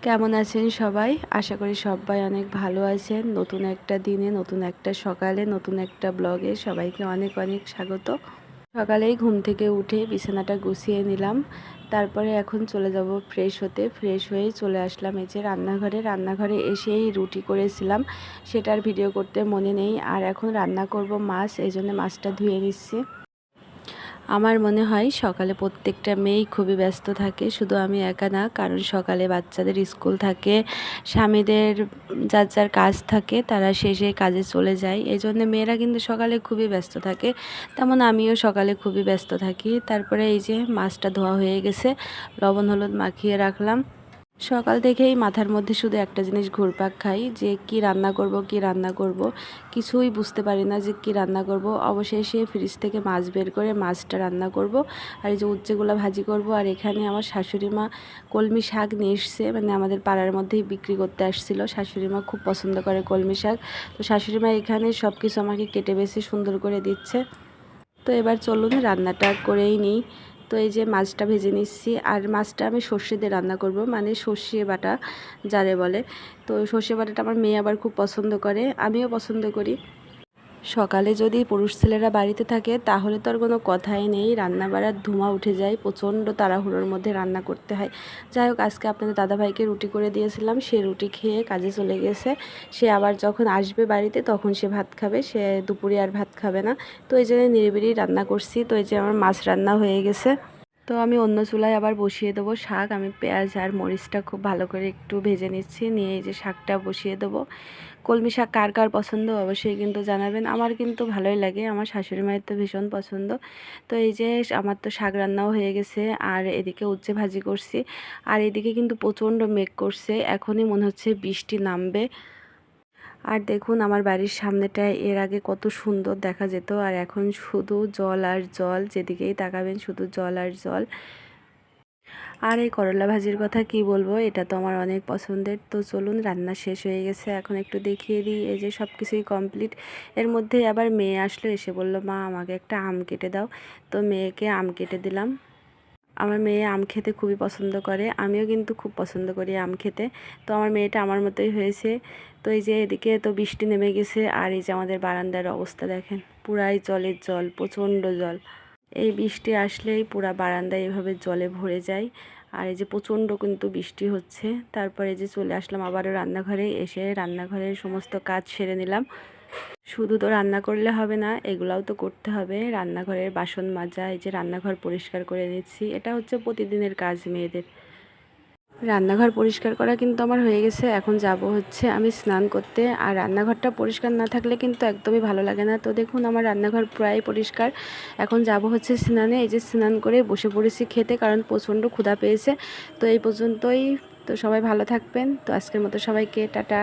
কেমন আছেন সবাই? আশা করি সবাই অনেক ভালো আছেন। নতুন একটা দিনে, নতুন একটা সকালে, নতুন একটা ব্লগে সবাইকে অনেক অনেক স্বাগত। সকালেই ঘুম থেকে উঠে বিছানাটা গুছিয়ে নিলাম। তারপরে এখন চলে যাব ফ্রেশ হতে। ফ্রেশ হয়েই চলে আসলাম এই যে রান্নাঘরে। রান্নাঘরে এসেই রুটি করেছিলাম, সেটার ভিডিও করতে মনে নেই। আর এখন রান্না করব মাছ, এইজন্য মাছটা ধুয়ে নিচ্ছি। আমার মনে হয় সকালে প্রত্যেকটা মেয়েই খুবই ব্যস্ত থাকে, শুধু আমি একা না। কারণ সকালে বাচ্চাদের স্কুল থাকে, স্বামীদের যার যার কাজ থাকে, তারা শেষে কাজে চলে যায়। এই জন্য মেয়েরা কিন্তু সকালে খুবই ব্যস্ত থাকে, তেমন আমিও সকালে খুবই ব্যস্ত থাকি। তারপরে এই যে মাছটা ধোয়া হয়ে গেছে, লবণ হলুদ মাখিয়ে রাখলাম। সকাল থেকেই মাথার মধ্যে শুধু একটা জিনিস ঘুরপাক খাই, যে কি রান্না করব কি রান্না করব, কিছুই বুঝতে পারি না যে কি রান্না করব। অবশেষে ফ্রিজ থেকে মাছ বের করে মাছটা রান্না করব, আর এই যে উচ্ছেগুলো ভাজি করব। আর এখানে আমার শাশুড়ি মা কলমি শাক নিয়ে এসছে, মানে আমাদের পাড়ার মধ্যেই বিক্রি করতে আসছিল। শাশুড়ি মা খুব পছন্দ করে কলমি শাক, তো শাশুড়ি মা এখানে সব কিছু আমাকে কেটে বেছে সুন্দর করে দিচ্ছে। তো এবার চলুন রান্নাটা করেই নিই। তো এই যে মাছটা ভেজে নিচ্ছি, আর মাছটা আমি সর্ষে দিয়ে রান্না করব, মানে সর্ষে বাটা যারে বলে। তো সর্ষে বাটাটা আমার মেয়ে আবার খুব পছন্দ করে, আমিও পছন্দ করি। সকালে যদি পুরুষ ছেলেরা বাড়িতে থাকে তাহলে তো আর কোনো কথাই নেই, রান্না বাড়ার ধোঁয়া উঠে যায়, প্রচণ্ড তাড়াহুড়োর মধ্যে রান্না করতে হয়। যাই হোক, আজকে আপনাদের দাদাভাইকে রুটি করে দিয়েছিলাম, সে রুটি খেয়ে কাজে চলে গেছে। সে আবার যখন আসবে বাড়িতে তখন সে ভাত খাবে, সে দুপুরে আর ভাত খাবে না। তো এই জন্য নিরিবিলি রান্না করছি। তো এই যে আমার মাছ রান্না হয়ে গেছে। তো আমি অন্য চুলায় আবার বসিয়ে দেবো শাক। আমি পেঁয়াজ আর মরিচটা খুব ভালো করে একটু ভেজে নিচ্ছি, নিয়ে এই যে শাকটা বসিয়ে দেবো। কলমি শাক কার কার পছন্দ অবশ্যই কিন্তু জানাবেন। আমার কিন্তু ভালোই লাগে, আমার শাশুড়ি মায়ের তো ভীষণ পছন্দ। তো এই যে আমার তো শাক রান্নাও হয়ে গেছে, আর এদিকে উচ্ছে ভাজি করছি। আর এদিকে কিন্তু প্রচণ্ড মেঘ করছে, এখনই মনে হচ্ছে বৃষ্টি নামবে। আর দেখুন আমার বাড়ির সামনেটা এর আগে কত সুন্দর দেখা যেত, আর এখন শুধু জল আর জল, যেদিকেই তাকাবেন শুধু জল আর জল। আর এই করলা ভাজির কথা কি বলবো, এটা তো আমার অনেক পছন্দের। তো চলুন, রান্না শেষ হয়ে গেছে, এখন একটু দেখিয়ে দিই। এই যে সব কিছুই কমপ্লিট। এর মধ্যে আবার মেয়ে আসলো, এসে বলল, মা আমাকে একটা আম কেটে দাও। তো মেয়েকে আম কেটে দিলাম। আমার মেয়ে আম খেতে খুবই পছন্দ করে, আমিও কিন্তু খুব পছন্দ করি আম খেতে। তো আমার মেয়েটা আমার মতোই হয়েছে। তো এই যে এদিকে তো বৃষ্টি নেমে গেছে, আর এই যে আমাদের বারান্দার অবস্থা দেখেন, পুরাই জলের জল, প্রচণ্ড জল। এই বৃষ্টি আসলেই পুরা বারান্দা এভাবে জলে ভরে যায়। আর এই যে প্রচণ্ড কিন্তু বৃষ্টি হচ্ছে। তারপরে যে চলে আসলাম আবারও রান্নাঘরে, এসে রান্নাঘরের সমস্ত কাজ সেরে নিলাম। শুধু তো রান্না করলে হবে না, এগুলাও তো করতে হবে। রান্নাঘরের বাসন মাজা, এই যে রান্নাঘর পরিষ্কার করে নিচ্ছি, এটা হচ্ছে প্রতিদিনের কাজ মেয়েদের। রান্নাঘর পরিষ্কার করা কিন্তু আমার হয়ে গেছে, এখন যাব হচ্ছে আমি স্নান করতে। আর রান্নাঘরটা পরিষ্কার না থাকলে কিন্তু একদমই ভালো লাগে না। তো দেখুন আমার রান্নাঘর প্রায় পরিষ্কার, এখন যাব হচ্ছে স্নানে। এই যে স্নান করে বসে পড়েছি খেতে, কারণ প্রচণ্ড ক্ষুধা পেয়েছে। তো এই পর্যন্তই। তো সবাই ভালো থাকবেন। তো আজকের মতো সবাইকে টাটা।